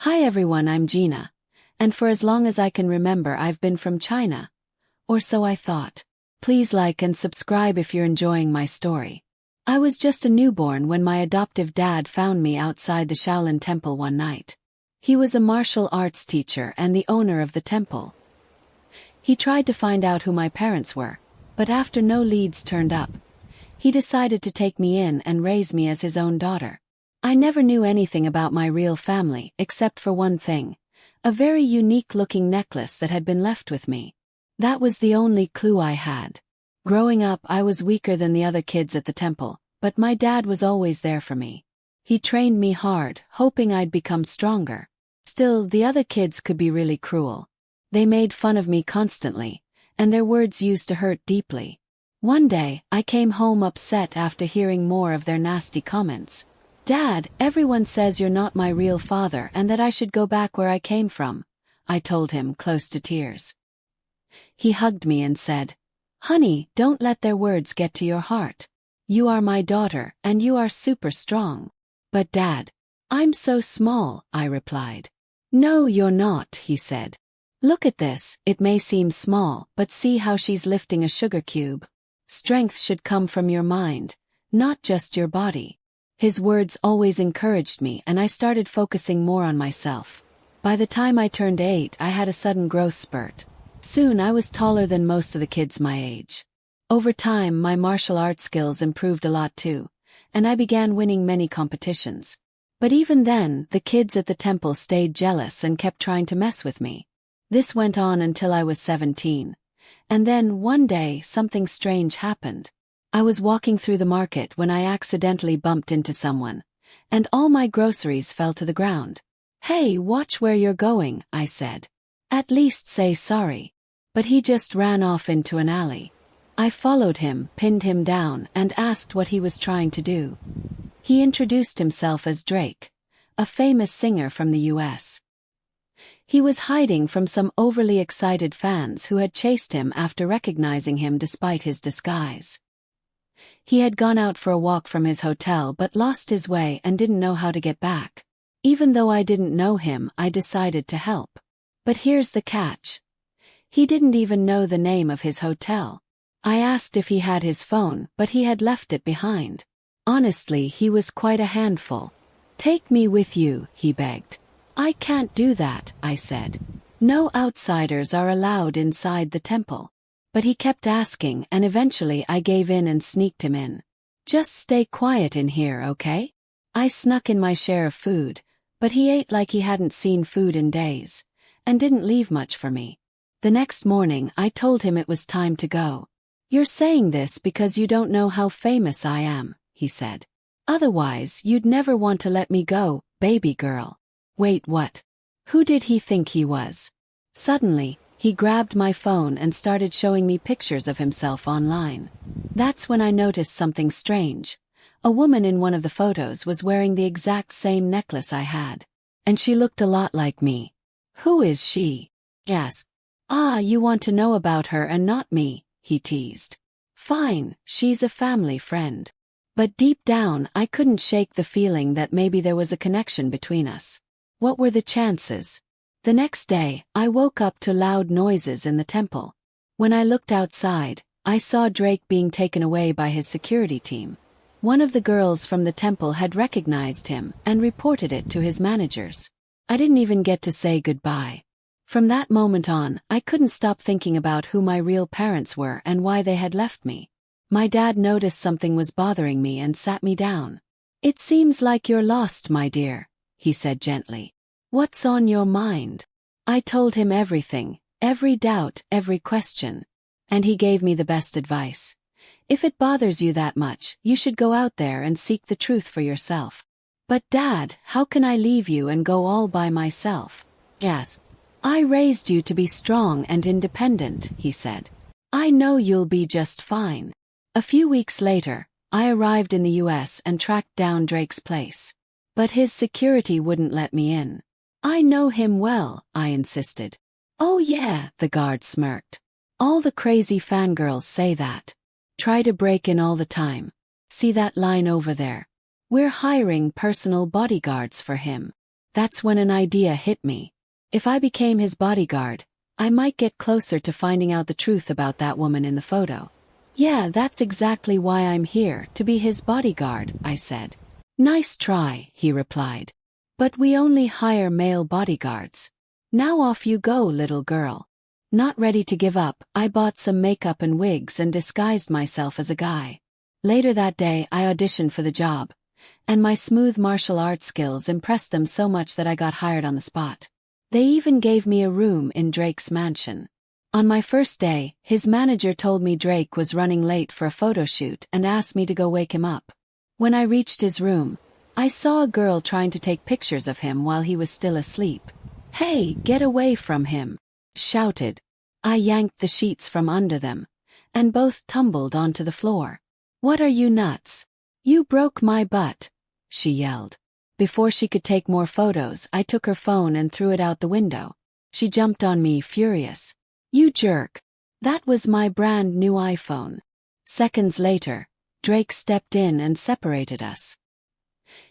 Hi everyone, I'm Gina. And for as long as I can remember, I've been from China. Or so I thought. Please like and subscribe if you're enjoying my story. I was just a newborn when my adoptive dad found me outside the Shaolin temple one night. He was a martial arts teacher and the owner of the temple. He tried to find out who my parents were, but after no leads turned up, he decided to take me in and raise me as his own daughter. I never knew anything about my real family except for one thing, a very unique-looking necklace that had been left with me. That was the only clue I had. Growing up, I was weaker than the other kids at the temple, but my dad was always there for me. He trained me hard, hoping I'd become stronger. Still, the other kids could be really cruel. They made fun of me constantly, and their words used to hurt deeply. One day, I came home upset after hearing more of their nasty comments. "Dad, everyone says you're not my real father and that I should go back where I came from," I told him, close to tears. He hugged me and said, "Honey, don't let their words get to your heart. You are my daughter, and you are super strong." "But Dad, I'm so small," I replied. "No, you're not," he said. "Look at this, it may seem small, but see how she's lifting a sugar cube. Strength should come from your mind, not just your body." His words always encouraged me, and I started focusing more on myself. By the time I turned 8, I had a sudden growth spurt. Soon I was taller than most of the kids my age. Over time, my martial arts skills improved a lot too, and I began winning many competitions. But even then, the kids at the temple stayed jealous and kept trying to mess with me. This went on until I was 17. And then, one day, something strange happened. I was walking through the market when I accidentally bumped into someone, and all my groceries fell to the ground. "Hey, watch where you're going," I said. "At least say sorry." But he just ran off into an alley. I followed him, pinned him down, and asked what he was trying to do. He introduced himself as Drake, a famous singer from the US. He was hiding from some overly excited fans who had chased him after recognizing him despite his disguise. He had gone out for a walk from his hotel but lost his way and didn't know how to get back. Even though I didn't know him, I decided to help. But here's the catch. He didn't even know the name of his hotel. I asked if he had his phone, but he had left it behind. Honestly, he was quite a handful. "Take me with you," he begged. "I can't do that," I said. "No outsiders are allowed inside the temple." But he kept asking, and eventually I gave in and sneaked him in. "Just stay quiet in here, okay?" I snuck in my share of food, but he ate like he hadn't seen food in days, and didn't leave much for me. The next morning, I told him it was time to go. "You're saying this because you don't know how famous I am," he said. "Otherwise, you'd never want to let me go, baby girl." Wait, what? Who did he think he was? Suddenly, he grabbed my phone and started showing me pictures of himself online. That's when I noticed something strange. A woman in one of the photos was wearing the exact same necklace I had. And she looked a lot like me. "Who is she?" I asked. "Ah, you want to know about her and not me," he teased. "Fine, she's a family friend." But deep down, I couldn't shake the feeling that maybe there was a connection between us. What were the chances? The next day, I woke up to loud noises in the temple. When I looked outside, I saw Drake being taken away by his security team. One of the girls from the temple had recognized him and reported it to his managers. I didn't even get to say goodbye. From that moment on, I couldn't stop thinking about who my real parents were and why they had left me. My dad noticed something was bothering me and sat me down. "It seems like you're lost, my dear," he said gently. "What's on your mind?" I told him everything, every doubt, every question. And he gave me the best advice. "If it bothers you that much, you should go out there and seek the truth for yourself." "But Dad, how can I leave you and go all by myself?" "Yes. I raised you to be strong and independent," he said. "I know you'll be just fine." A few weeks later, I arrived in the US and tracked down Drake's place. But his security wouldn't let me in. "I know him well," I insisted. "Oh yeah," the guard smirked. "All the crazy fangirls say that. Try to break in all the time. See that line over there? We're hiring personal bodyguards for him." That's when an idea hit me. If I became his bodyguard, I might get closer to finding out the truth about that woman in the photo. Yeah, that's exactly why I'm here, to be his bodyguard, I said. Nice try, he replied. But we only hire male bodyguards. Now off you go, little girl. Not ready to give up, I bought some makeup and wigs and disguised myself as a guy. Later that day, I auditioned for the job, and my smooth martial arts skills impressed them so much that I got hired on the spot. They even gave me a room in Drake's mansion. On my first day, his manager told me Drake was running late for a photo shoot and asked me to go wake him up. When I reached his room, I saw a girl trying to take pictures of him while he was still asleep. "Hey, get away from him!" shouted. I yanked the sheets from under them, and both tumbled onto the floor. "What are you, nuts? You broke my butt," she yelled. Before she could take more photos, I took her phone and threw it out the window. She jumped on me, furious. "You jerk." That was my brand new iPhone. Seconds later, Drake stepped in and separated us.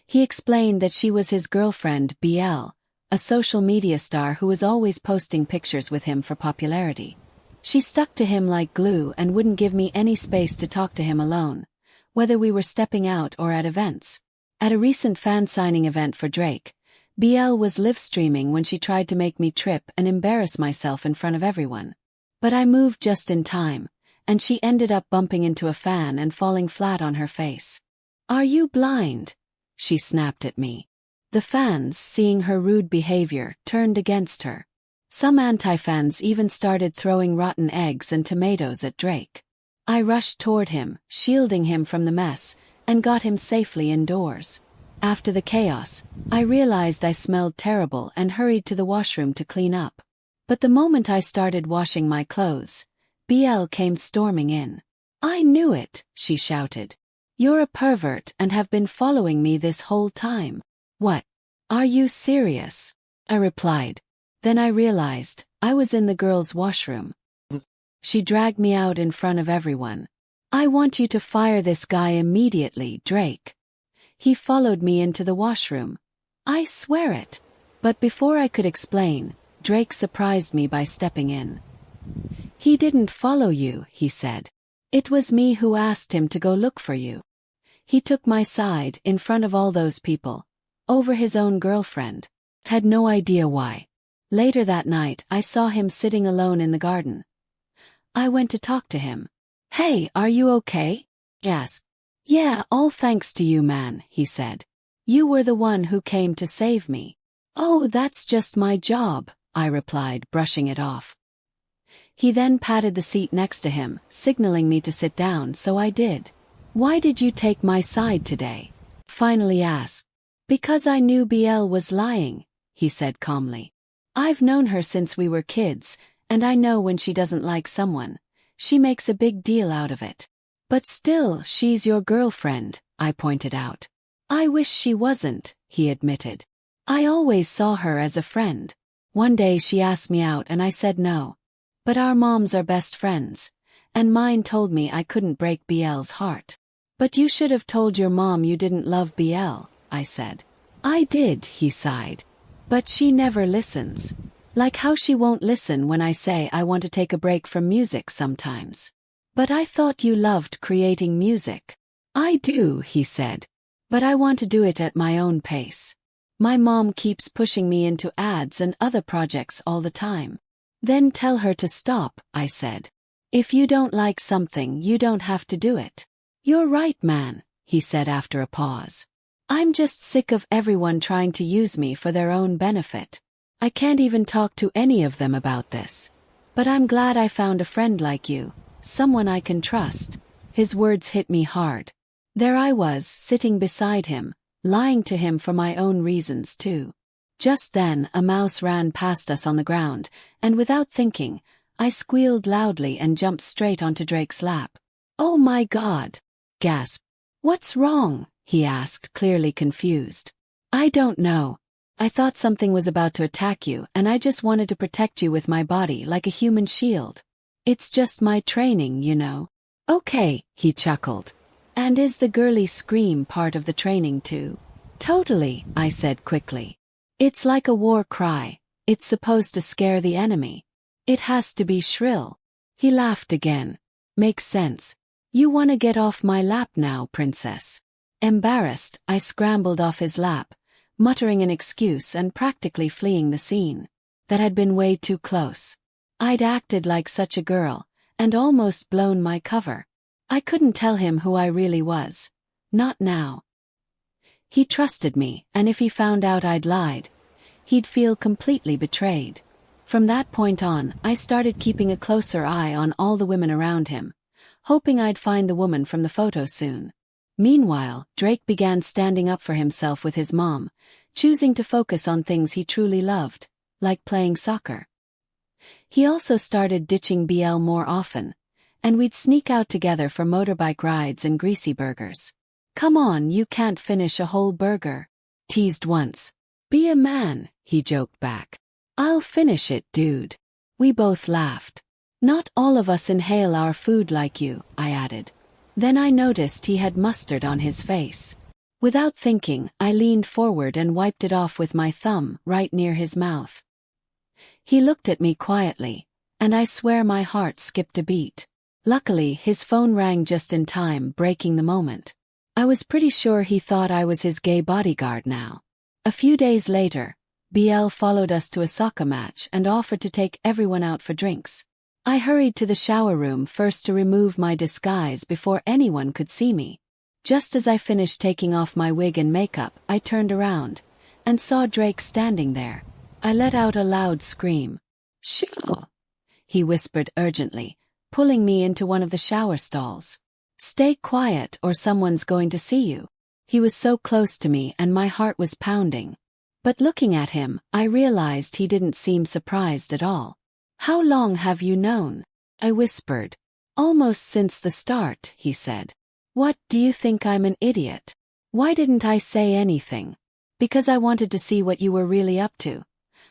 He explained that she was his girlfriend, BL, a social media star who was always posting pictures with him for popularity. She stuck to him like glue and wouldn't give me any space to talk to him alone, whether we were stepping out or at events. At a recent fan signing event for Drake, BL was live streaming when she tried to make me trip and embarrass myself in front of everyone. But I moved just in time, and she ended up bumping into a fan and falling flat on her face. "Are you blind?" she snapped at me. The fans, seeing her rude behavior, turned against her. Some anti-fans even started throwing rotten eggs and tomatoes at Drake. I rushed toward him, shielding him from the mess, and got him safely indoors. After the chaos, I realized I smelled terrible and hurried to the washroom to clean up. But the moment I started washing my clothes, BL came storming in. "I knew it," she shouted. "You're a pervert and have been following me this whole time." "What? Are you serious?" I replied. Then I realized I was in the girls' washroom. She dragged me out in front of everyone. "I want you to fire this guy immediately, Drake." He followed me into the washroom. "I swear it." But before I could explain, Drake surprised me by stepping in. "He didn't follow you," he said. "It was me who asked him to go look for you." He took my side in front of all those people, over his own girlfriend. Had no idea why. Later that night, I saw him sitting alone in the garden. I went to talk to him. "Hey, are you okay?" he asked. "Yeah, all thanks to you, man," he said. "You were the one who came to save me." "Oh, that's just my job," I replied, brushing it off. He then patted the seat next to him, signaling me to sit down, so I did. "Why did you take my side today?" finally asked. "Because I knew BL was lying," he said calmly. "I've known her since we were kids, and I know when she doesn't like someone, she makes a big deal out of it." "But still, she's your girlfriend," I pointed out. "I wish she wasn't," he admitted. "I always saw her as a friend. One day she asked me out and I said no. But our moms are best friends, and mine told me I couldn't break BL's heart." "But you should have told your mom you didn't love BL," I said. "I did," he sighed. "But she never listens. Like how she won't listen when I say I want to take a break from music sometimes." "But I thought you loved creating music." "I do," he said. "But I want to do it at my own pace. My mom keeps pushing me into ads and other projects all the time." "Then tell her to stop," I said. "If you don't like something, you don't have to do it." "You're right, man," he said after a pause. "I'm just sick of everyone trying to use me for their own benefit. I can't even talk to any of them about this. But I'm glad I found a friend like you, someone I can trust." His words hit me hard. There I was, sitting beside him, lying to him for my own reasons too. Just then, a mouse ran past us on the ground, and without thinking, I squealed loudly and jumped straight onto Drake's lap. "Oh my God!" gasped. "What's wrong?" he asked, clearly confused. "I don't know. I thought something was about to attack you, and I just wanted to protect you with my body like a human shield. It's just my training, you know." "Okay," he chuckled. "And is the girly scream part of the training too?" "Totally," I said quickly. It's like a war cry. It's supposed to scare the enemy. It has to be shrill. He laughed again. Makes sense. You wanna get off my lap now, princess. Embarrassed, I scrambled off his lap, muttering an excuse and practically fleeing the scene. That had been way too close. I'd acted like such a girl, and almost blown my cover. I couldn't tell him who I really was. Not now. He trusted me, and if he found out I'd lied, he'd feel completely betrayed. From that point on, I started keeping a closer eye on all the women around him, hoping I'd find the woman from the photo soon. Meanwhile, Drake began standing up for himself with his mom, choosing to focus on things he truly loved, like playing soccer. He also started ditching BL more often, and we'd sneak out together for motorbike rides and greasy burgers. Come on, you can't finish a whole burger. Teased once. Be a man, he joked back. I'll finish it, dude. We both laughed. Not all of us inhale our food like you, I added. Then I noticed he had mustard on his face. Without thinking, I leaned forward and wiped it off with my thumb right near his mouth. He looked at me quietly, and I swear my heart skipped a beat. Luckily, his phone rang just in time, breaking the moment. I was pretty sure he thought I was his gay bodyguard now. A few days later, BL followed us to a soccer match and offered to take everyone out for drinks. I hurried to the shower room first to remove my disguise before anyone could see me. Just as I finished taking off my wig and makeup, I turned around and saw Drake standing there. I let out a loud scream. Shh! He whispered urgently, pulling me into one of the shower stalls. Stay quiet or someone's going to see you. He was so close to me and my heart was pounding. But looking at him, I realized he didn't seem surprised at all. How long have you known? I whispered. Almost since the start, he said. What, do you think I'm an idiot? Why didn't I say anything? Because I wanted to see what you were really up to.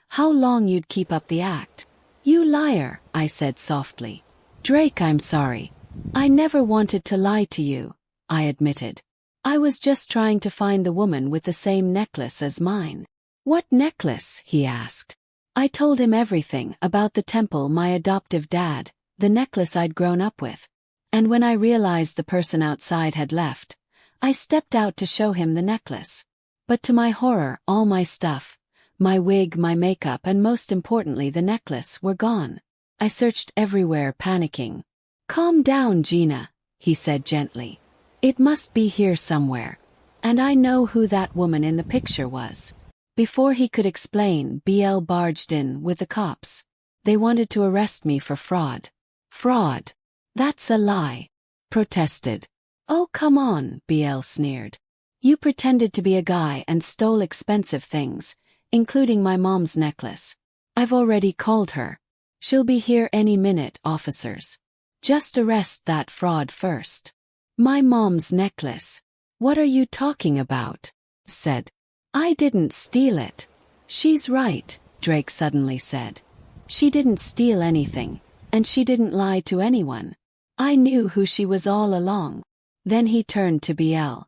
How long you'd keep up the act. You liar, I said softly. Drake, I'm sorry. I never wanted to lie to you, I admitted. I was just trying to find the woman with the same necklace as mine. What necklace? He asked. I told him everything about the temple, my adoptive dad, the necklace I'd grown up with. And when I realized the person outside had left, I stepped out to show him the necklace. But to my horror, all my stuff, my wig, my makeup, and most importantly the necklace, were gone. I searched everywhere, panicking. Calm down, Gina, he said gently. It must be here somewhere. And I know who that woman in the picture was. Before he could explain, BL barged in with the cops. They wanted to arrest me for fraud. Fraud? That's a lie. Protested. Oh, come on, BL sneered. You pretended to be a guy and stole expensive things, including my mom's necklace. I've already called her. She'll be here any minute, officers. Just arrest that fraud first. My mom's necklace. What are you talking about? Said. I didn't steal it. She's right, Drake suddenly said. She didn't steal anything, and she didn't lie to anyone. I knew who she was all along. Then he turned to BL.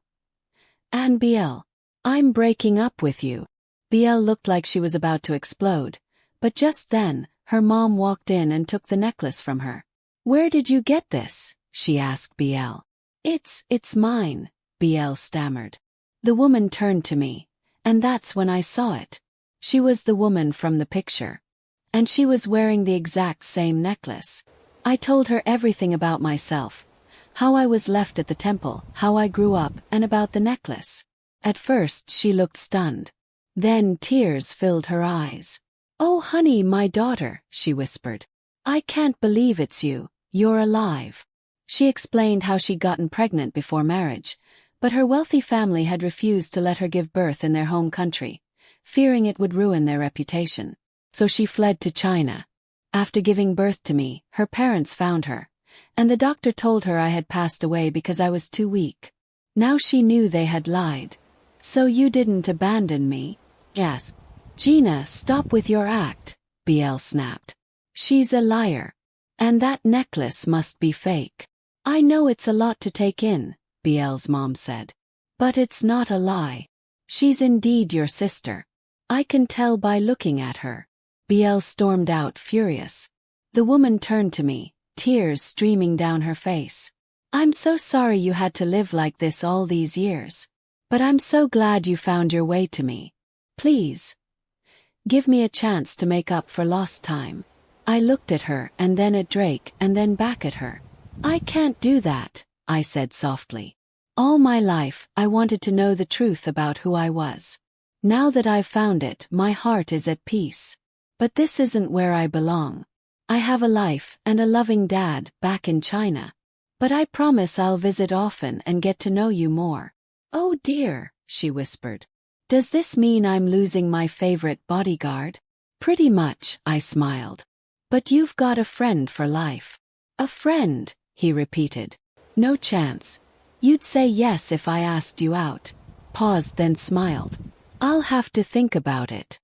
And BL, I'm breaking up with you. BL looked like she was about to explode, but just then, her mom walked in and took the necklace from her. Where did you get this? She asked BL. It's mine, BL stammered. The woman turned to me, and that's when I saw it. She was the woman from the picture. And she was wearing the exact same necklace. I told her everything about myself. How I was left at the temple, how I grew up, and about the necklace. At first she looked stunned. Then tears filled her eyes. Oh honey, my daughter, she whispered. I can't believe it's you, you're alive. She explained how she'd gotten pregnant before marriage, but her wealthy family had refused to let her give birth in their home country, fearing it would ruin their reputation. So she fled to China. After giving birth to me, her parents found her, and the doctor told her I had passed away because I was too weak. Now she knew they had lied. So you didn't abandon me? Yes. Gina, stop with your act, BL snapped. She's a liar. And that necklace must be fake. I know it's a lot to take in, BL's mom said. But it's not a lie. She's indeed your sister. I can tell by looking at her. BL stormed out, furious. The woman turned to me, tears streaming down her face. I'm so sorry you had to live like this all these years. But I'm so glad you found your way to me. Please. Give me a chance to make up for lost time. I looked at her and then at Drake and then back at her. I can't do that, I said softly. All my life, I wanted to know the truth about who I was. Now that I've found it, my heart is at peace. But this isn't where I belong. I have a life and a loving dad back in China. But I promise I'll visit often and get to know you more. Oh dear, she whispered. Does this mean I'm losing my favorite bodyguard? Pretty much, I smiled. But you've got a friend for life. A friend, he repeated. No chance. You'd say yes if I asked you out. Paused, then smiled. I'll have to think about it.